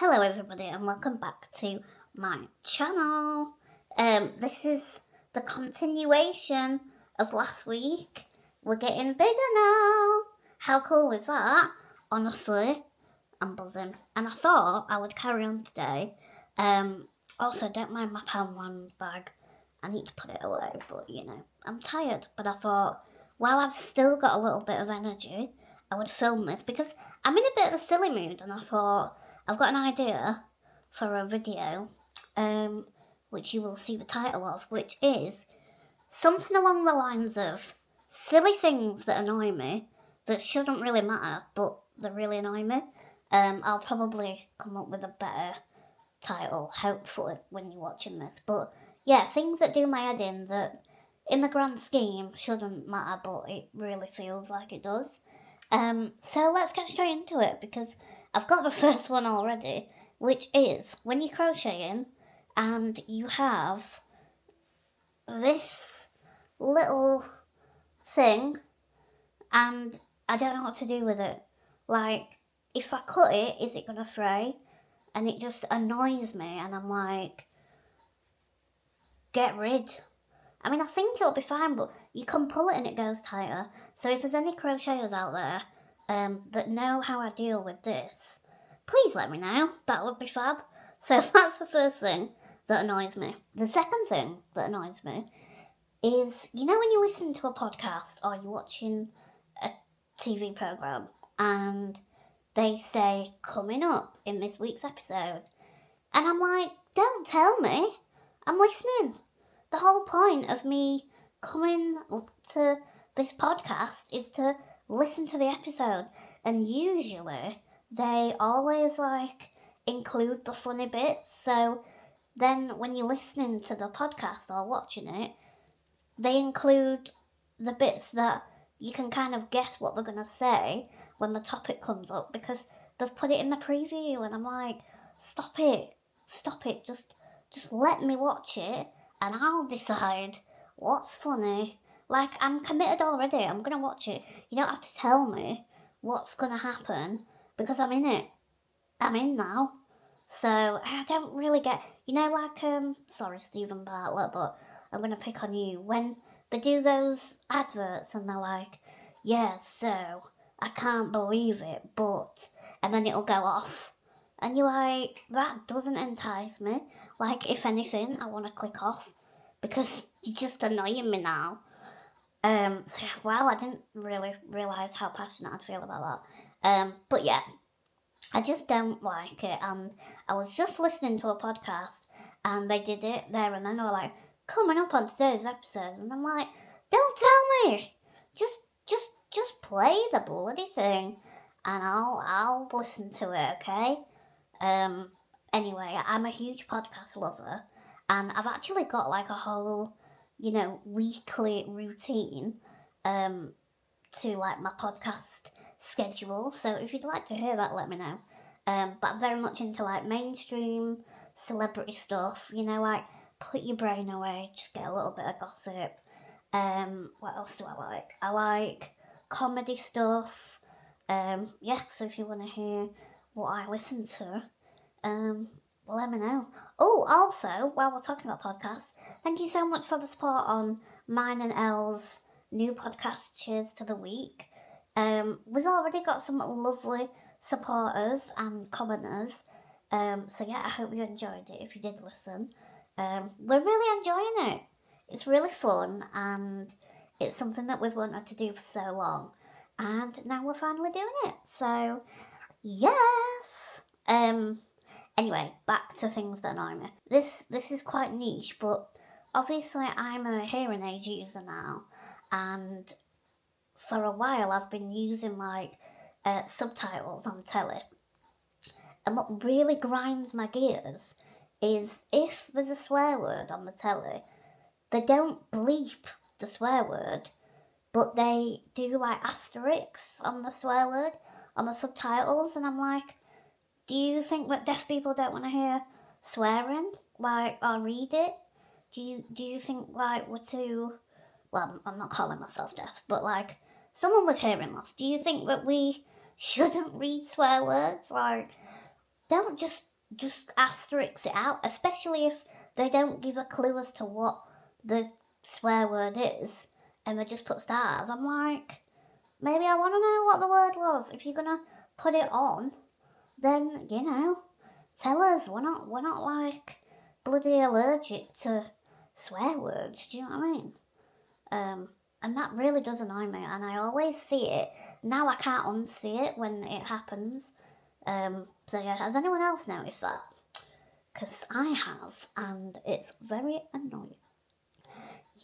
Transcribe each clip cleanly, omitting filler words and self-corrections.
Hello everybody and welcome back to my channel. This is the continuation of last week. We're getting bigger now. How cool is that? Honestly, I'm buzzing. And I thought I would carry on today. Also, don't mind my pound wand bag. I need to put it away, but I'm tired. But I thought, while I've still got a little bit of energy, I would film this because I'm in a bit of a silly mood and I thought, I've got an idea for a video, which you will see the title of, which is something along the lines of silly things that annoy me, that shouldn't really matter, but they really annoy me. I'll probably come up with a better title, hopefully, when you're watching this. But yeah, things that do my head in that, in the grand scheme, shouldn't matter, but it really feels like it does. So let's get straight into it, because I've got the first one already, which is when you're crocheting and you have this little thing and I don't know what to do with it. Like, if I cut it, is it going to fray? And it just annoys me and I'm like, get rid. I mean, I think it'll be fine, but you can pull it and it goes tighter. So if there's any crocheters out there that know how I deal with this, please let me know. That would be fab. So that's the first thing that annoys me. The second thing that annoys me is, when you listen to a podcast or you're watching a TV programme and they say, coming up in this week's episode, and I'm like, don't tell me. I'm listening. The whole point of me coming up to this podcast is to listen to the episode, and usually they always include the funny bits, so then when you're listening to the podcast or watching it, they include the bits that you can kind of guess what they're going to say when the topic comes up, because they've put it in the preview, and I'm like, stop it, just let me watch it, and I'll decide what's funny. Like, I'm committed already. I'm going to watch it. You don't have to tell me what's going to happen because I'm in it. I'm in now. So, I don't really get... sorry, Stephen Bartlett, but I'm going to pick on you. When they do those adverts and they're like, yeah, so, I can't believe it, but... And then it'll go off. And you're like, that doesn't entice me. Like, if anything, I want to click off because you're just annoying me now. So, I didn't really realise how passionate I'd feel about that. But yeah, I just don't like it. And I was just listening to a podcast and they did it there and then. They were like, coming up on today's episode. And I'm like, don't tell me. Just play the bloody thing and I'll listen to it, okay? Anyway, I'm a huge podcast lover, and I've actually got a whole, weekly routine, to my podcast schedule. So if you'd like to hear that, let me know. But I'm very much into mainstream celebrity stuff, put your brain away, just get a little bit of gossip. What else do I like? I like comedy stuff. So if you want to hear what I listen to, let me know. Oh, also, while we're talking about podcasts, thank you so much for the support on mine and Elle's new podcast, Cheers to the Week. We've already got some lovely supporters and commenters, so yeah, I hope you enjoyed it if you did listen. We're really enjoying it. It's really fun, and it's something that we've wanted to do for so long, and now we're finally doing it, so yes! Anyway, back to things that annoy me. This is quite niche, but obviously I'm a hearing aid user now, and for a while I've been using subtitles on telly. And what really grinds my gears is if there's a swear word on the telly, they don't bleep the swear word, but they do asterisks on the swear word on the subtitles, and I'm like, do you think that deaf people don't want to hear swearing, or read it? Do you think we're too... Well, I'm not calling myself deaf, but someone with hearing loss, do you think that we shouldn't read swear words? Don't just just asterisk it out, especially if they don't give a clue as to what the swear word is, and they just put stars. I'm like, maybe I want to know what the word was. If you're gonna put it on, then, you know, tell us. We're not like bloody allergic to swear words, do you know what I mean? And that really does annoy me, and I always see it. Now I can't unsee it when it happens. So yeah, has anyone else noticed that? Because I have, and it's very annoying,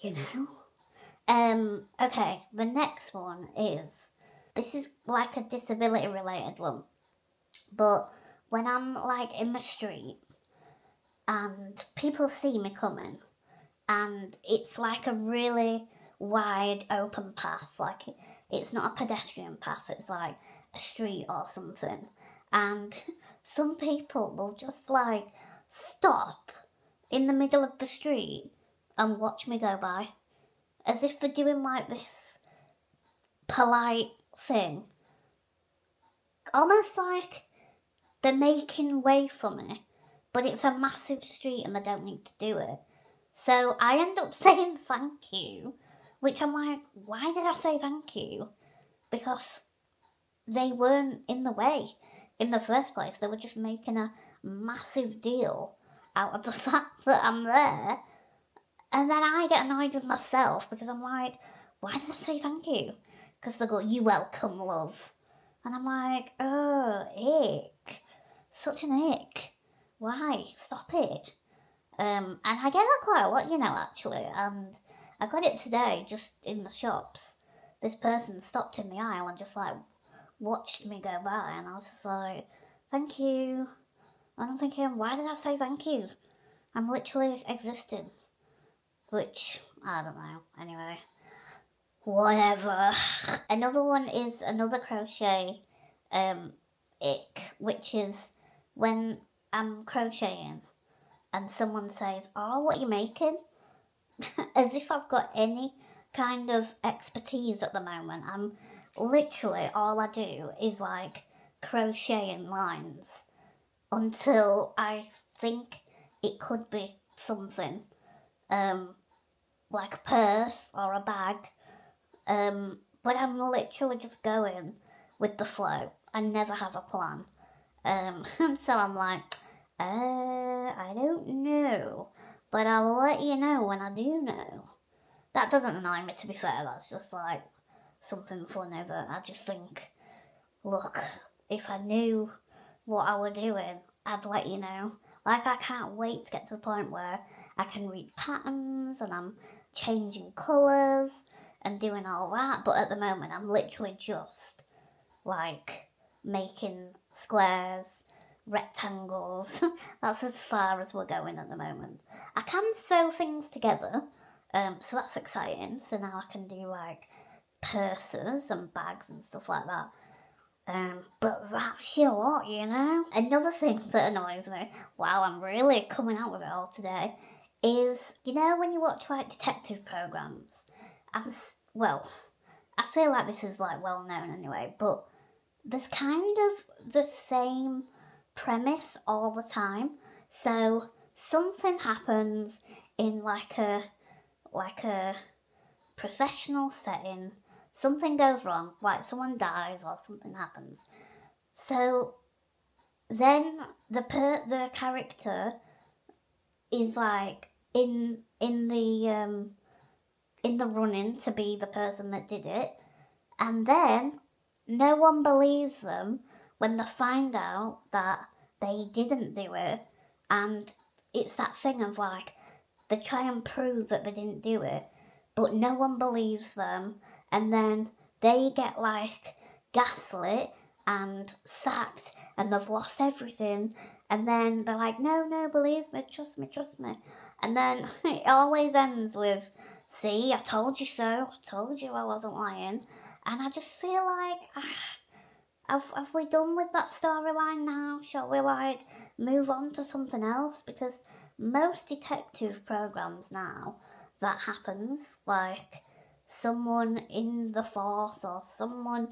you know? Okay, the next one is, this is like a disability related one, but when I'm like in the street and people see me coming, and it's like a really wide open path, like it's not a pedestrian path, it's like a street or something, and some people will just like stop in the middle of the street and watch me go by, as if they're doing like this polite thing, almost like they're making way for me, but it's a massive street and they don't need to do it. So I end up saying thank you, which I'm like, why did I say thank you? Because they weren't in the way in the first place. They were just making a massive deal out of the fact that I'm there. And then I get annoyed with myself because I'm like, why did I say thank you? Because they go, "You welcome, love." And I'm like, oh, ick. Such an ick. Why? Stop it. And I get that quite a lot, you know, actually. And I got it today, just in the shops. This person stopped in the aisle and just, like, watched me go by. And I was just like, thank you. And I'm thinking, why did I say thank you? I'm literally existing. Which, I don't know. Anyway. Whatever. Another one is another crochet ick, which is when I'm crocheting and someone says, "Oh, what are you making?" As if I've got any kind of expertise at the moment. I'm literally, all I do is like crocheting lines until I think it could be something, like a purse or a bag. But I'm literally just going with the flow. I never have a plan. So I'm like, I don't know, but I'll let you know when I do know. That doesn't annoy me, to be fair. That's just like something funny that I just think, look, if I knew what I were doing, I'd let you know. Like, I can't wait to get to the point where I can read patterns and I'm changing colours and doing all that, but at the moment I'm literally just like making squares, rectangles. That's as far as we're going at the moment. I can sew things together, so that's exciting. So now I can do like purses and bags and stuff like that. But that's your lot, you know? Another thing that annoys me, wow, I'm really coming out with it all today, is, you know, when you watch like detective programs, well, I feel like this is like well known anyway, but there's kind of the same premise all the time. So something happens in like a professional setting, something goes wrong, like someone dies or something happens. So then the character is like in the running to be the person that did it, and then no one believes them when they find out that they didn't do it, and it's that thing of like, they try and prove that they didn't do it, but no one believes them, and then they get like gaslit and sacked, and they've lost everything, and then they're like, no, believe me, trust me, and then it always ends with, see, I told you so, I told you I wasn't lying. And I just feel like, have we done with that storyline now? Shall we like move on to something else? Because most detective programs now, that happens, like someone in the force or someone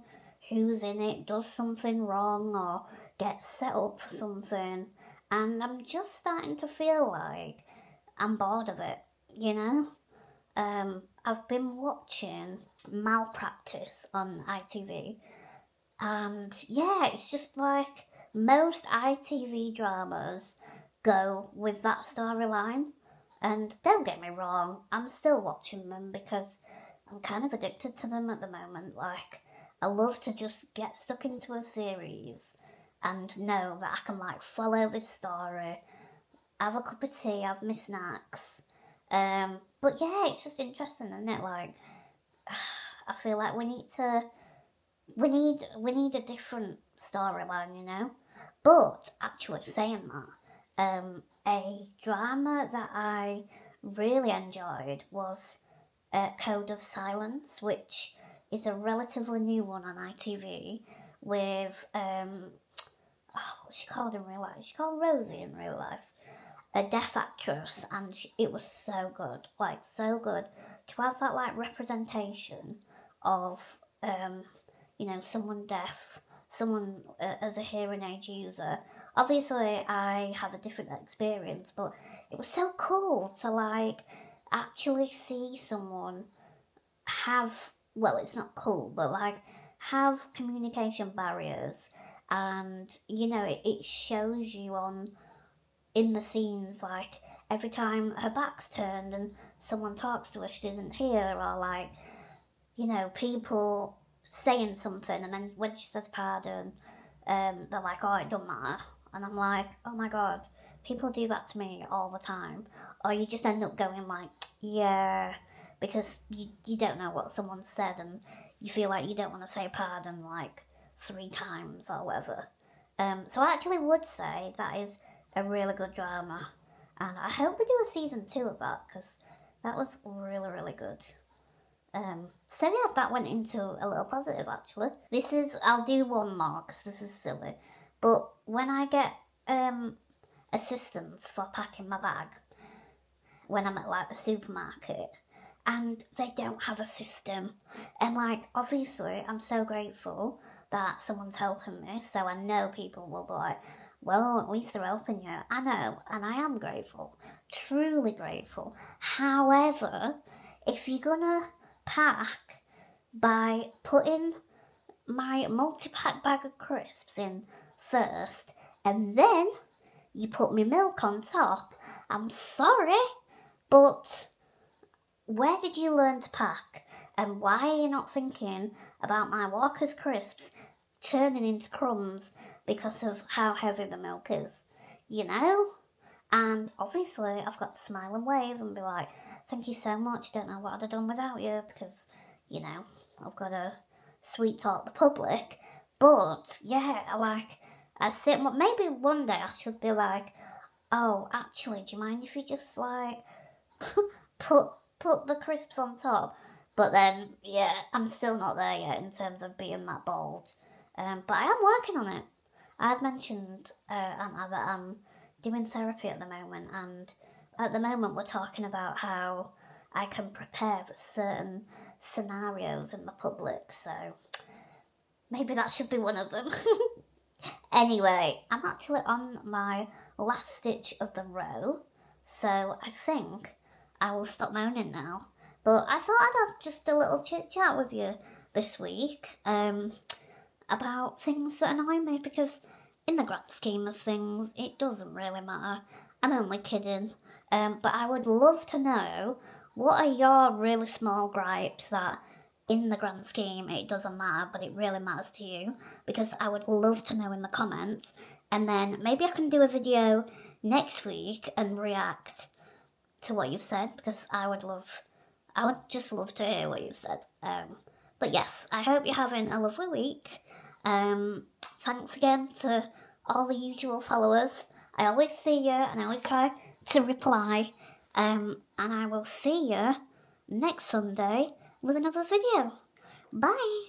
who's in it does something wrong or gets set up for something, and I'm just starting to feel like I'm bored of it, you know? I've been watching Malpractice on ITV, and yeah, it's just like most ITV dramas go with that storyline. And don't get me wrong, I'm still watching them because I'm kind of addicted to them at the moment. Like, I love to just get stuck into a series and know that I can like follow this story, have a cup of tea, have my snacks. But yeah, it's just interesting, isn't it? Like, I feel like we need a different storyline, you know. But actually, saying that, a drama that I really enjoyed was Code of Silence, which is a relatively new one on ITV with what's she called in real life? She's called Rosie in real life, a deaf actress, and it was so good, like so good to have that like representation of someone deaf, someone as a hearing aid user. Obviously, I have a different experience, but it was so cool to like actually see someone have, well, it's not cool, but like have communication barriers, and it shows you on in the scenes, like every time her back's turned and someone talks to her she doesn't hear, or like people saying something, and then when she says pardon, they're like, oh, it don't matter. And I'm like, oh my god, people do that to me all the time. Or you just end up going like, yeah, because you don't know what someone said, and you feel like you don't want to say pardon like 3 times or whatever. So I actually would say that is a really good drama, and I hope we do a season 2 of that, because that was really, really good. So yeah, that went into a little positive actually. I'll do one more because this is silly. But when I get assistance for packing my bag, when I'm at like the supermarket, and they don't have a system, and like obviously I'm so grateful that someone's helping me, so I know people will be like, well, at least they're helping you. I know, and I am grateful, truly grateful. However, if you're gonna pack by putting my multi-pack bag of crisps in first, and then you put me milk on top, I'm sorry, but where did you learn to pack? And why are you not thinking about my Walker's crisps turning into crumbs because of how heavy the milk is, And obviously I've got to smile and wave and be like, thank you so much, don't know what I'd have done without you, because, I've got to sweet talk the public. But, yeah, like, maybe one day I should be like, oh, actually, do you mind if you just, like, put the crisps on top? But then, yeah, I'm still not there yet in terms of being that bold. But I am working on it. I've mentioned, Anna, that I'm doing therapy at the moment, and at the moment we're talking about how I can prepare for certain scenarios in the public, so maybe that should be one of them. Anyway, I'm actually on my last stitch of the row, so I think I will stop moaning now. But I thought I'd have just a little chit chat with you this week about things that annoy me, because in the grand scheme of things, it doesn't really matter. I'm only kidding. But I would love to know, what are your really small gripes that in the grand scheme it doesn't matter, but it really matters to you? Because I would love to know in the comments. And then maybe I can do a video next week and react to what you've said, because I would just love to hear what you've said. But yes, I hope you're having a lovely week. Thanks again to all the usual followers. I always see you, and I always try to reply. And I will see you next Sunday with another video. Bye!